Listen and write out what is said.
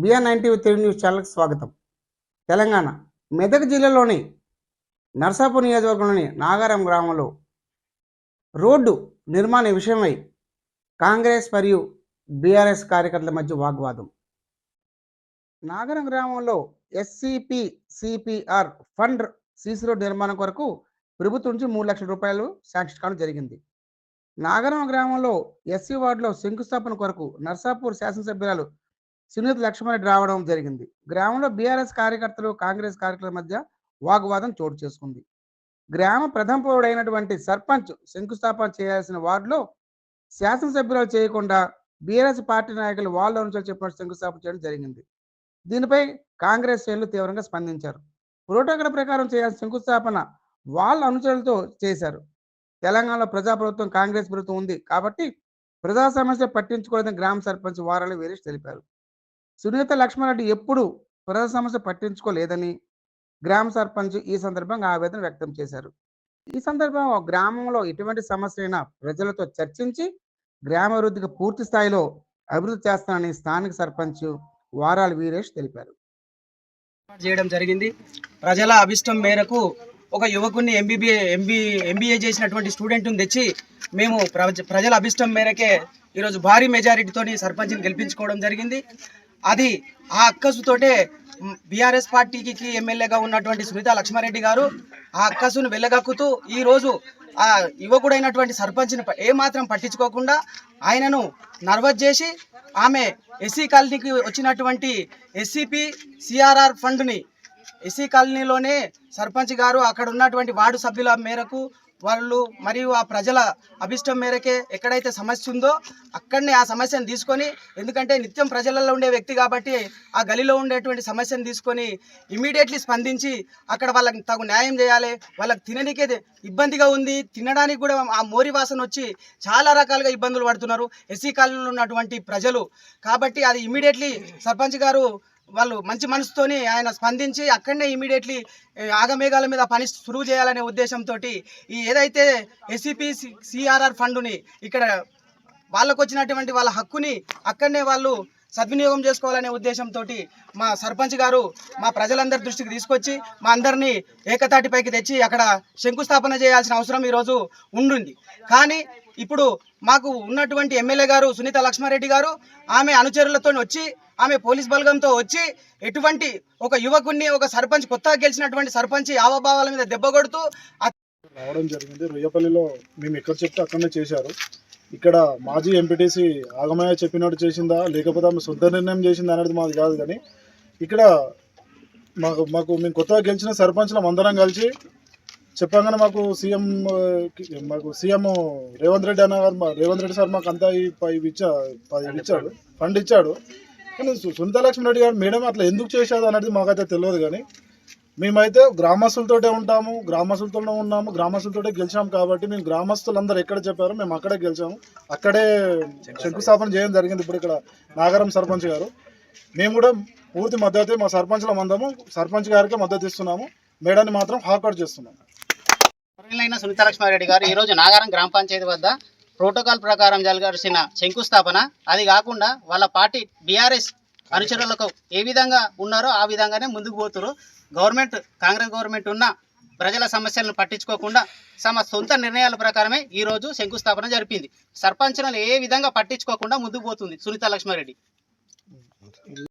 BN9 Telugu news ఛానల్కి స్వాగతం. తెలంగాణ మెదక్ జిల్లాలోని నర్సాపూర్ నియోజకవర్గంలోని నాగారం గ్రామంలో రోడ్డు నిర్మాణ విషయమై కాంగ్రెస్ మరియు బీఆర్ఎస్ కార్యకర్తల మధ్య వాగ్వాదం. నాగారం గ్రామంలో SCP-CPR ఫండ్ సీసీ రోడ్ నిర్మాణం కొరకు ప్రభుత్వం నుంచి 3 లక్షల రూపాయలు శాంక్షన్ కావడం జరిగింది. నాగారం గ్రామంలో SC వార్డులో శంకుస్థాపన కొరకు నర్సాపూర్ శాసనసభ్యురాలు సునీత లక్ష్మారెడ్డి రావడం జరిగింది. గ్రామంలో బీఆర్ఎస్ కార్యకర్తలు కాంగ్రెస్ కార్యకర్తల మధ్య వాగ్వాదం చోటు చేసుకుంది. గ్రామ ప్రథమ పౌరుడైనటువంటి సర్పంచ్ శంకుస్థాపన చేయాల్సిన వార్డులో శాసనసభ్యురాలు చేయకుండా బీఆర్ఎస్ పార్టీ నాయకులు వాళ్ళ అనుచరులు చెప్పినట్టు శంకుస్థాపన చేయడం జరిగింది. దీనిపై కాంగ్రెస్ శ్రేణులు తీవ్రంగా స్పందించారు. ప్రోటోకాల్ ప్రకారం చేయాల్సిన శంకుస్థాపన వాళ్ళ అనుచరులతో చేశారు. తెలంగాణలో ప్రజాప్రభుత్వం కాంగ్రెస్ ప్రభుత్వం ఉంది కాబట్టి ప్రజా సమస్య పట్టించుకోలేదని గ్రామ సర్పంచ్ వారాల వీరేష్ తెలిపారు. సునీత లక్ష్మారెడ్డి ఎప్పుడు ప్రజా సమస్య పట్టించుకోలేదని గ్రామ సర్పంచ్ ఈ సందర్భంగా ఆవేదన వ్యక్తం చేశారు. ఈ సందర్భంగా గ్రామంలో ఎటువంటి సమస్య అయినా ప్రజలతో చర్చించి గ్రామాభివృద్ధికి పూర్తి స్థాయిలో అభివృద్ధి చేస్తానని స్థానిక సర్పంచ్ వారాల వీరేష్ తెలిపారు. చేయడం జరిగింది. ప్రజల అభిష్టం మేరకు ఒక యువకుని ఎంబీఏ చేసినటువంటి స్టూడెంట్ని తెచ్చి మేము ప్రజల అభిష్టం మేరకే ఈరోజు భారీ మెజారిటీతోని సర్పంచ్ని గెలిపించుకోవడం జరిగింది. అది ఆ అక్కసుతోటే బీఆర్ఎస్ పార్టీకి ఎమ్మెల్యేగా ఉన్నటువంటి సునీత లక్ష్మారెడ్డి గారు ఆ అక్కసును వెళ్ళగక్కుతూ ఈరోజు ఆ యువకుడైనటువంటి సర్పంచ్ని ఏమాత్రం పట్టించుకోకుండా ఆయనను నర్వస్ చేసి ఆమె ఎస్సీ కాలనీకి వచ్చినటువంటి SCP-CRR ఫండ్ని ఎస్సీ కాలనీలోనే సర్పంచ్ గారు అక్కడ ఉన్నటువంటి వార్డు సభ్యుల మేరకు వాళ్ళు మరియు ఆ ప్రజల అభిష్టం మేరకే ఎక్కడైతే సమస్య ఉందో అక్కడనే ఆ సమస్యను తీసుకొని, ఎందుకంటే నిత్యం ప్రజలలో ఉండే వ్యక్తి కాబట్టి ఆ గలిలో ఉండేటువంటి సమస్యను తీసుకొని ఇమీడియట్లీ స్పందించి అక్కడ వాళ్ళకి తగు న్యాయం చేయాలి. వాళ్ళకి తినడానికే ఇబ్బందిగా ఉంది, తినడానికి కూడా ఆ మోరి వాసన వచ్చి చాలా రకాలుగా ఇబ్బందులు పడుతున్నారు ఎస్సీ కాలనీలో ఉన్నటువంటి ప్రజలు. కాబట్టి అది ఇమీడియట్లీ సర్పంచ్ గారు వాళ్ళు మంచి మనసుతోని ఆయన స్పందించి అక్కడనే ఇమీడియట్లీ ఆగమేఘాల మీద పని సురువు చేయాలనే ఉద్దేశంతో ఈ ఏదైతే SCP-CRR ఫండుని ఇక్కడ వాళ్ళకు వచ్చినటువంటి వాళ్ళ హక్కుని అక్కడనే వాళ్ళు సద్వినియోగం చేసుకోవాలనే ఉద్దేశంతో మా సర్పంచ్ గారు మా ప్రజలందరి దృష్టికి తీసుకొచ్చి మా అందరినీ ఏకతాటిపైకి తెచ్చి అక్కడ శంకుస్థాపన చేయాల్సిన అవసరం ఈరోజు ఉండింది. కానీ ఇప్పుడు మాకు ఉన్నటువంటి ఎమ్మెల్యే గారు సునీత లక్ష్మారెడ్డి గారు ఆమె అనుచరులతో వచ్చి ఆమె పోలీస్ బలగంతో వచ్చి ఎటువంటి ఒక యువకుడిని ఒక సర్పంచ్ కొత్తగా గెలిచినటువంటి సర్పంచ్ ఆవభావాల మీద దెబ్బ కొడుతూ రావడం జరిగింది. రొయ్యపల్లిలో మేము ఎక్కడ చెప్తే అక్కడనే చేశారు. ఇక్కడ మాజీ ఎంపీటీసీ ఆగమయ్య చెప్పినట్టు చేసిందా లేకపోతే ఆమె సొంత నిర్ణయం చేసిందా అనేది మాది కాదు. కానీ ఇక్కడ మేము కొత్తగా గెలిచిన సర్పంచ్లం అందరం కలిసి చెప్పగానే మాకు సీఎం రేవంత్ రెడ్డి సార్ మాకు అంతా ఇచ్చాడు, ఫండ్ ఇచ్చాడు. కానీ సునీత లక్ష్మారెడ్డి గారు మేడం అట్లా ఎందుకు చేశారు అనేది మాకైతే తెలియదు. కానీ మేమైతే గ్రామస్తులతోటే ఉంటాము, గ్రామస్తులతోనే ఉన్నాము, గ్రామస్తులతోటే గెలిచాము. కాబట్టి మేము గ్రామస్తులందరూ ఎక్కడ చెప్పారో మేము అక్కడే గెలిచాము, అక్కడే శంకుస్థాపన చేయడం జరిగింది. ఇప్పుడు ఇక్కడ నాగారం సర్పంచ్ గారు మేము కూడా పూర్తి మద్దతు మా సర్పంచ్ల మందము సర్పంచ్ గారికి మద్దతు ఇస్తున్నాము. మేడాన్ని మాత్రం హాకౌట్ చేస్తున్నాము. సునీత లక్ష్మారెడ్డి గారు ఈరోజు నాగారం గ్రామ పంచాయతీ వద్ద ప్రోటోకాల్ ప్రకారం జరగాల్సిన శంకుస్థాపన, అది కాకుండా వాళ్ళ పార్టీ బీఆర్ఎస్ అనుచరులకు ఏ విధంగా ఉన్నారో ఆ విధంగానే ముందుకు పోతున్నారు. కాంగ్రెస్ గవర్నమెంట్ ఉన్న ప్రజల సమస్యలను పట్టించుకోకుండా తమ సొంత నిర్ణయాల ప్రకారమే ఈరోజు శంకుస్థాపన జరిపింది. సర్పంచ్లను ఏ విధంగా పట్టించుకోకుండా ముందుకు పోతుంది సునీత లక్ష్మారెడ్డి.